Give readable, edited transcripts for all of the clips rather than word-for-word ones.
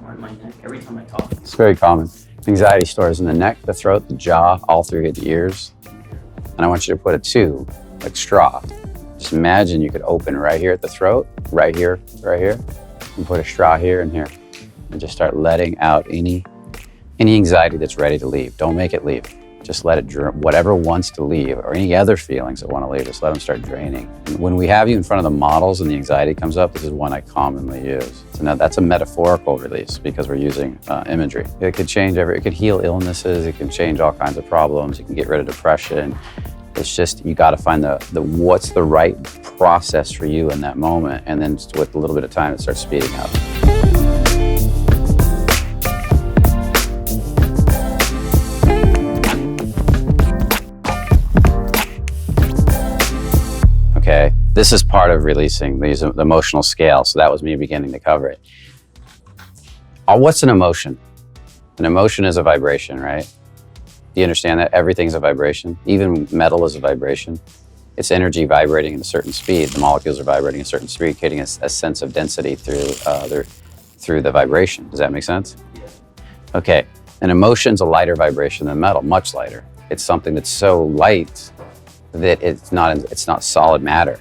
more in my neck every time I talk. It's very common. Anxiety stores in the neck, the throat, the jaw, all through the ears. And I want you to put a tube, like straw. Just imagine you could open right here at the throat, right here, and put a straw here and here. And just start letting out any anxiety that's ready to leave. Don't make it leave. Just let it, whatever wants to leave, or any other feelings that want to leave, just let them start draining. And when we have you in front of the models and the anxiety comes up, this is one I commonly use. So now that's a metaphorical release because we're using imagery. It could change it could heal illnesses, it can change all kinds of problems, it can get rid of depression. It's just, you got to find what's the right process for you in that moment, and then with a little bit of time, it starts speeding up. Okay, this is part of releasing the emotional scale, so that was me beginning to cover it. What's an emotion? An emotion is a vibration, right? Do you understand that? Everything's a vibration. Even metal is a vibration. It's energy vibrating at a certain speed. The molecules are vibrating at a certain speed, creating a sense of density through the vibration. Does that make sense? Yeah. Okay, an emotion's a lighter vibration than metal, much lighter. It's something that's so light that it's not solid matter.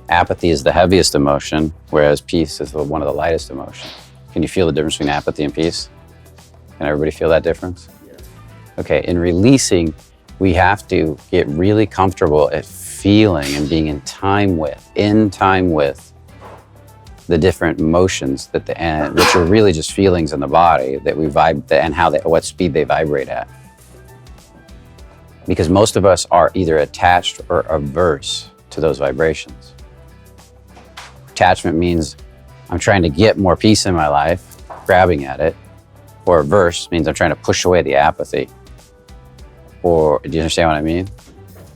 Apathy is the heaviest emotion, whereas peace is one of the lightest emotions. Can you feel the difference between apathy and peace? Can everybody feel that difference? Yeah. Okay, in releasing, we have to get really comfortable at feeling and being in time with the different emotions which are really just feelings in the body that we and what speed they vibrate at. Because most of us are either attached or averse to those vibrations. Attachment means I'm trying to get more peace in my life, grabbing at it, or averse means I'm trying to push away the apathy. Or, do you understand what I mean?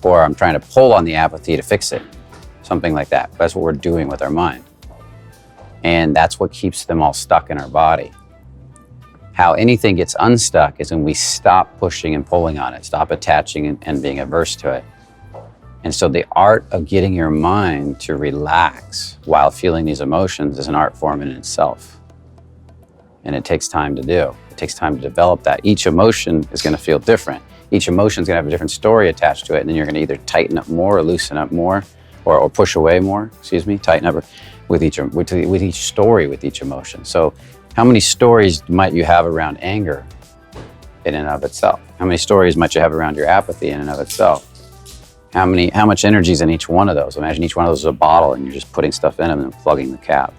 Or I'm trying to pull on the apathy to fix it, something like that. That's what we're doing with our mind. And that's what keeps them all stuck in our body. How anything gets unstuck is when we stop pushing and pulling on it, stop attaching and being averse to it. And so the art of getting your mind to relax while feeling these emotions is an art form in itself. And it takes time to do. It takes time to develop that. Each emotion is going to feel different. Each emotion is going to have a different story attached to it, and then you're going to either tighten up more or loosen up more, or push away more, tighten up with each story, with each emotion. So how many stories might you have around anger in and of itself? How many stories might you have around your apathy in and of itself? How much energy is in each one of those? Imagine each one of those is a bottle and you're just putting stuff in them and plugging the cap.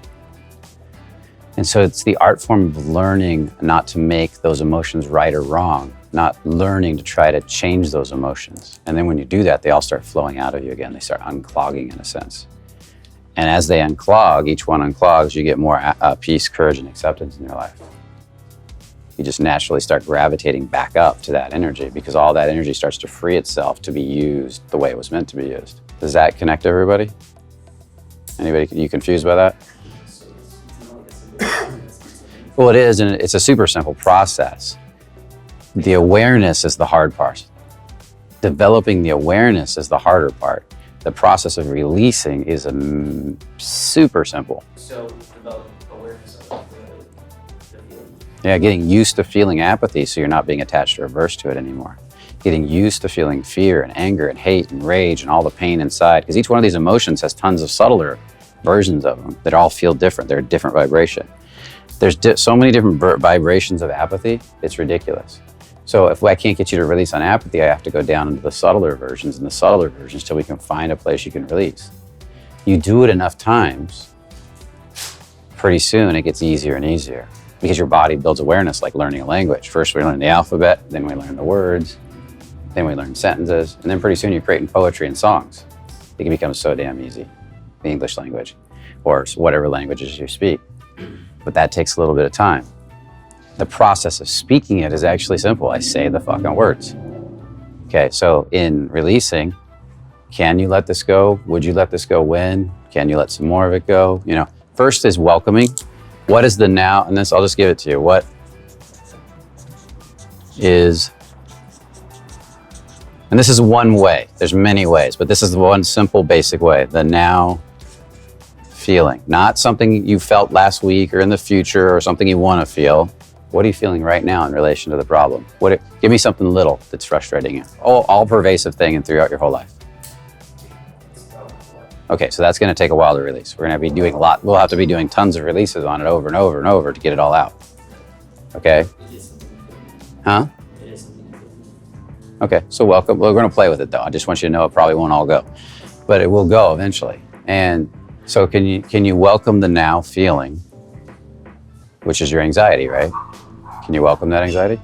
And so it's the art form of learning not to make those emotions right or wrong, not learning to try to change those emotions. And then when you do that, they all start flowing out of you again. They start unclogging in a sense. And as they unclog, each one unclogs, you get more peace, courage, and acceptance in your life. You just naturally start gravitating back up to that energy because all that energy starts to free itself to be used the way it was meant to be used. Does that connect everybody? Anybody, you confused by that? Well, it is, and it's a super simple process. The awareness is the hard part. Developing the awareness is the harder part. The process of releasing is super simple. So develop awareness of the feeling. Yeah, getting used to feeling apathy so you're not being attached or averse to it anymore. Getting used to feeling fear and anger and hate and rage and all the pain inside. Because each one of these emotions has tons of subtler versions of them that all feel different. They're a different vibration. There's so many different vibrations of apathy, it's ridiculous. So if I can't get you to release on apathy, I have to go down into the subtler versions till we can find a place you can release. You do it enough times, pretty soon it gets easier and easier because your body builds awareness like learning a language. First we learn the alphabet, then we learn the words, then we learn sentences, and then pretty soon you're creating poetry and songs. It can become so damn easy, the English language, or whatever languages you speak. But that takes a little bit of time. The process of speaking it is actually simple. I say the fucking words. Okay, so in releasing, can you let this go? Would you let this go when? Can you let some more of it go? You know, first is welcoming. What is the now? And this, I'll just give it to you. What is, and this is one way. There's many ways, but this is the one simple, basic way. The now feeling, not something you felt last week or in the future or something you want to feel. What are you feeling right now in relation to the problem? Give me something little that's frustrating you. All pervasive thing and throughout your whole life. Okay, so that's going to take a while to release. We're going to be doing a lot. We'll have to be doing tons of releases on it over and over and over to get it all out. Okay? Huh? Okay, so welcome. We're going to play with it though. I just want you to know it probably won't all go, but it will go eventually. And so can you welcome the now feeling, which is your anxiety, right? Can you welcome that anxiety?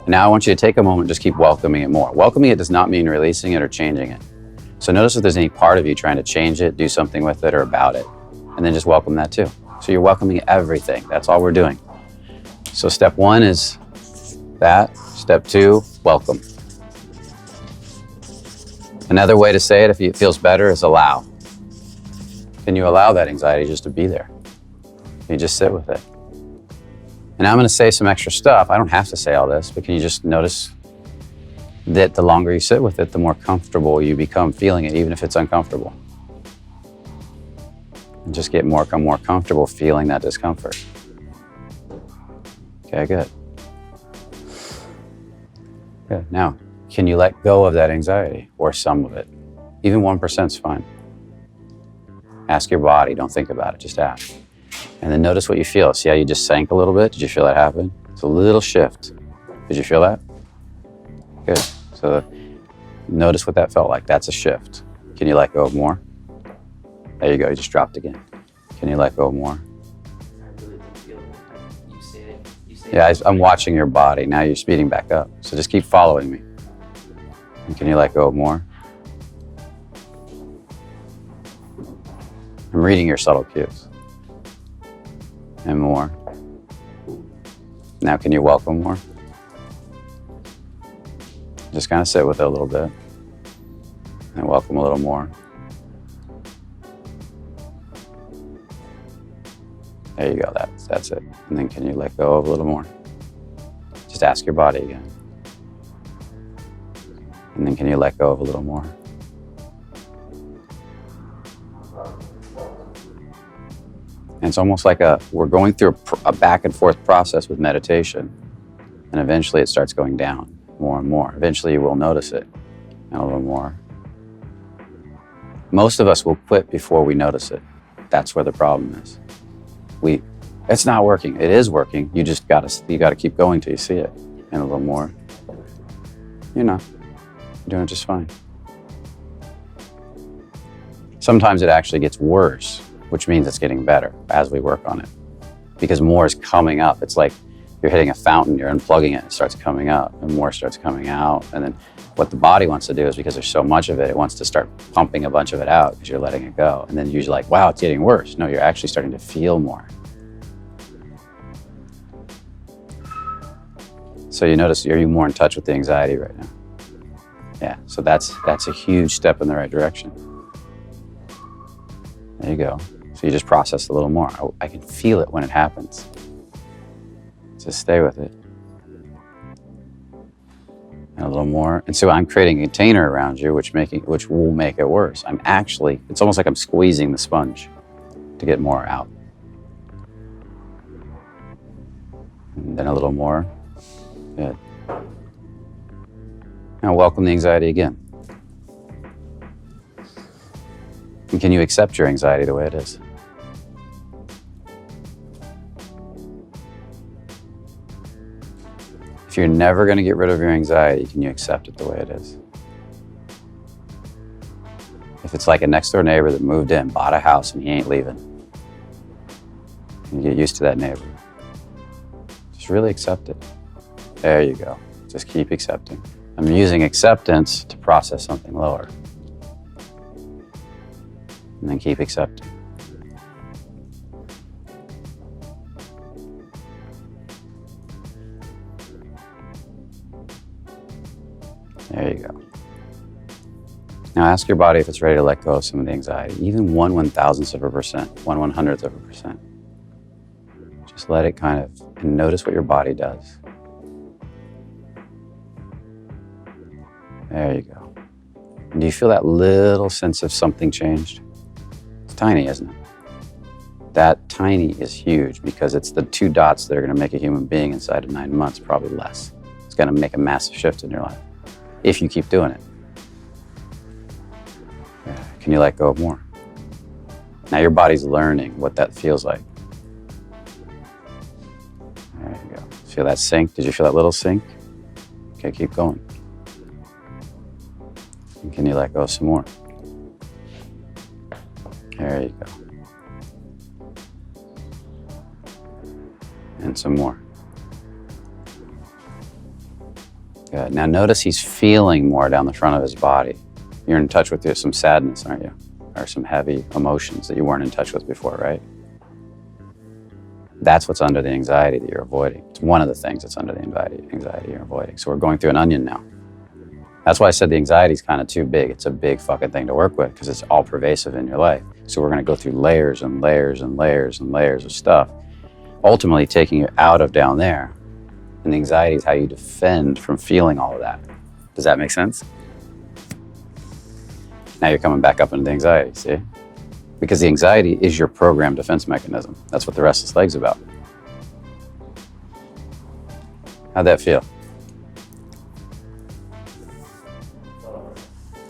Now I want you to take a moment, just keep welcoming it more. Welcoming it does not mean releasing it or changing it. So notice if there's any part of you trying to change it, do something with it or about it, and then just welcome that too. So you're welcoming everything. That's all we're doing. So step one is that. Step two, welcome. Another way to say it, if it feels better, is allow. Can you allow that anxiety just to be there? Can you just sit with it? And I'm going to say some extra stuff. I don't have to say all this, but can you just notice that the longer you sit with it, the more comfortable you become feeling it, even if it's uncomfortable. And just get more comfortable feeling that discomfort. Okay, good. Good. Now, can you let go of that anxiety or some of it? Even 1% is fine. Ask your body, don't think about it, just ask. And then notice what you feel. See how you just sank a little bit? Did you feel that happen? It's a little shift. Did you feel that? Good. So notice what that felt like. That's a shift. Can you let go of more? There you go. You just dropped again. Can you let go of more? I really didn't feel it. You say it. Yeah, I'm watching your body. Now you're speeding back up. So just keep following me. And can you let go of more? I'm reading your subtle cues. And more. Now can you welcome more? Just kind of sit with it a little bit. And welcome a little more. There you go, that's it. And then can you let go of a little more? Just ask your body again. And then can you let go of a little more? And it's almost like we're going through a back and forth process with meditation. And eventually it starts going down more and more. Eventually you will notice it and a little more. Most of us will quit before we notice it. That's where the problem is. It's not working. It is working. You just gotta keep going till you see it. And a little more. You're doing just fine. Sometimes it actually gets worse, which means it's getting better as we work on it. Because more is coming up. It's like you're hitting a fountain, you're unplugging it starts coming up, and more starts coming out. And then what the body wants to do is, because there's so much of it, it wants to start pumping a bunch of it out because you're letting it go. And then you're usually like, wow, it's getting worse. No, you're actually starting to feel more. So you notice, are you more in touch with the anxiety right now? Yeah, so that's a huge step in the right direction. There you go. So you just process a little more. I can feel it when it happens. Just stay with it. And a little more. And so I'm creating a container around you, which will make it worse. It's almost like I'm squeezing the sponge to get more out. And then a little more. Good. Now welcome the anxiety again. And can you accept your anxiety the way it is? If you're never going to get rid of your anxiety, can you accept it the way it is? If it's like a next door neighbor that moved in, bought a house, and he ain't leaving, you get used to that neighbor. Just really accept it. There you go. Just keep accepting. I'm using acceptance to process something lower. And then keep accepting. There you go. Now ask your body if it's ready to let go of some of the anxiety, even 1/1000th of a percent, 1/100th of a percent. Just let it and notice what your body does. There you go. And do you feel that little sense of something changed? It's tiny, isn't it? That tiny is huge because it's the 2 dots that are going to make a human being inside of 9 months, probably less. It's going to make a massive shift in your life if you keep doing it. Yeah. Can you let go of more? Now your body's learning what that feels like. There you go. Feel that sink? Did you feel that little sink? Okay, keep going. And can you let go some more? There you go. And some more. Good. Now notice he's feeling more down the front of his body. You're in touch with some sadness, aren't you? Or some heavy emotions that you weren't in touch with before, right? That's what's under the anxiety that you're avoiding. It's one of the things that's under the anxiety you're avoiding. So we're going through an onion now. That's why I said the anxiety is kind of too big. It's a big fucking thing to work with because it's all pervasive in your life. So we're going to go through layers and layers and layers and layers of stuff, ultimately taking you out of down there. And the anxiety is how you defend from feeling all of that. Does that make sense? Now you're coming back up into the anxiety, see? Because the anxiety is your programmed defense mechanism. That's what the restless leg's about. How'd that feel?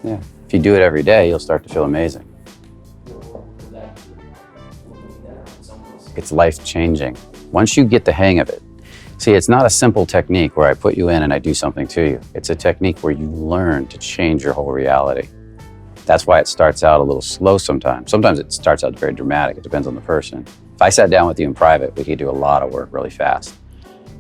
Yeah. If you do it every day, you'll start to feel amazing. It's life-changing. Once you get the hang of it, see, it's not a simple technique where I put you in and I do something to you. It's a technique where you learn to change your whole reality. That's why it starts out a little slow sometimes. Sometimes it starts out very dramatic. It depends on the person. If I sat down with you in private, we could do a lot of work really fast,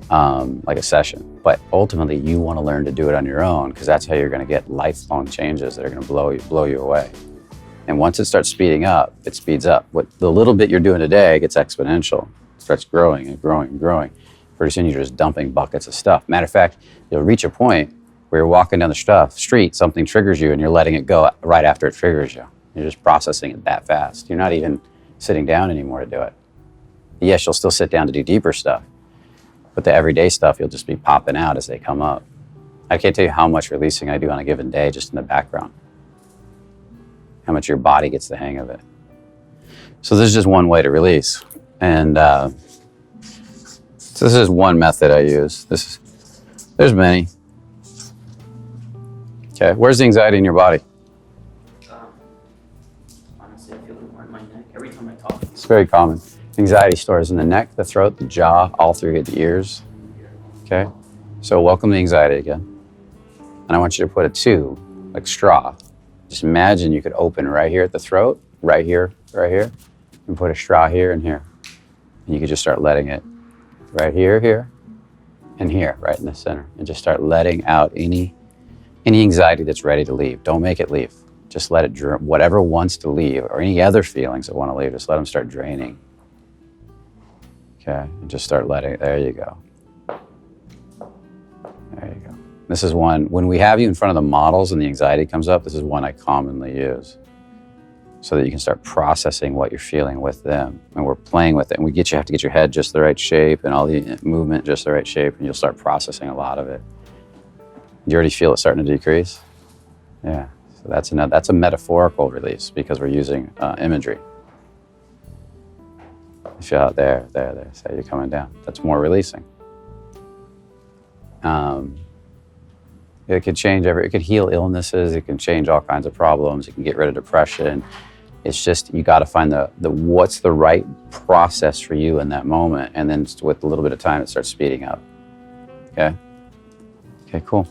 like a session. But ultimately, you want to learn to do it on your own because that's how you're going to get lifelong changes that are going to blow you away. And once it starts speeding up, it speeds up. What the little bit you're doing today gets exponential. It starts growing and growing and growing. Pretty soon, you're just dumping buckets of stuff. Matter of fact, you'll reach a point where you're walking down the street, something triggers you and you're letting it go right after it triggers you. You're just processing it that fast. You're not even sitting down anymore to do it. Yes, you'll still sit down to do deeper stuff, but the everyday stuff, you'll just be popping out as they come up. I can't tell you how much releasing I do on a given day just in the background. How much your body gets the hang of it. So this is just one way to release. And so this is one method I use. There's many. Okay, where's the anxiety in your body? Honestly, I feel it more in my neck every time I talk. It's very common. Anxiety stores in the neck, the throat, the jaw, all through the ears. Okay, so welcome the anxiety again. And I want you to put a tube, like straw. Just imagine you could open right here at the throat, right here, and put a straw here and here. And you could just start letting it right here, here, and here, right in the center. And just start letting out any anxiety that's ready to leave. Don't make it leave. Just let it, whatever wants to leave, or any other feelings that want to leave, just let them start draining. Okay, and just start letting it, there you go. There you go. This is one, when we have you in front of the models and the anxiety comes up, this is one I commonly use so that you can start processing what you're feeling with them. And we're playing with it. And you have to get your head just the right shape and all the movement just the right shape, and you'll start processing a lot of it. You already feel it starting to decrease? Yeah, so that's a metaphorical release because we're using imagery. You feel out there, so you're coming down. That's more releasing. It could change it could heal illnesses, it can change all kinds of problems, it can get rid of depression. It's just, you gotta find what's the right process for you in that moment, and then with a little bit of time, it starts speeding up, okay? Okay, cool.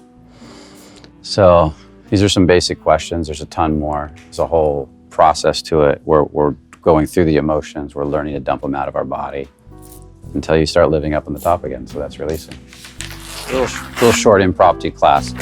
So these are some basic questions. There's a ton more. There's a whole process to it. We're going through the emotions. We're learning to dump them out of our body until you start living up on the top again. So that's releasing. Little short impromptu class.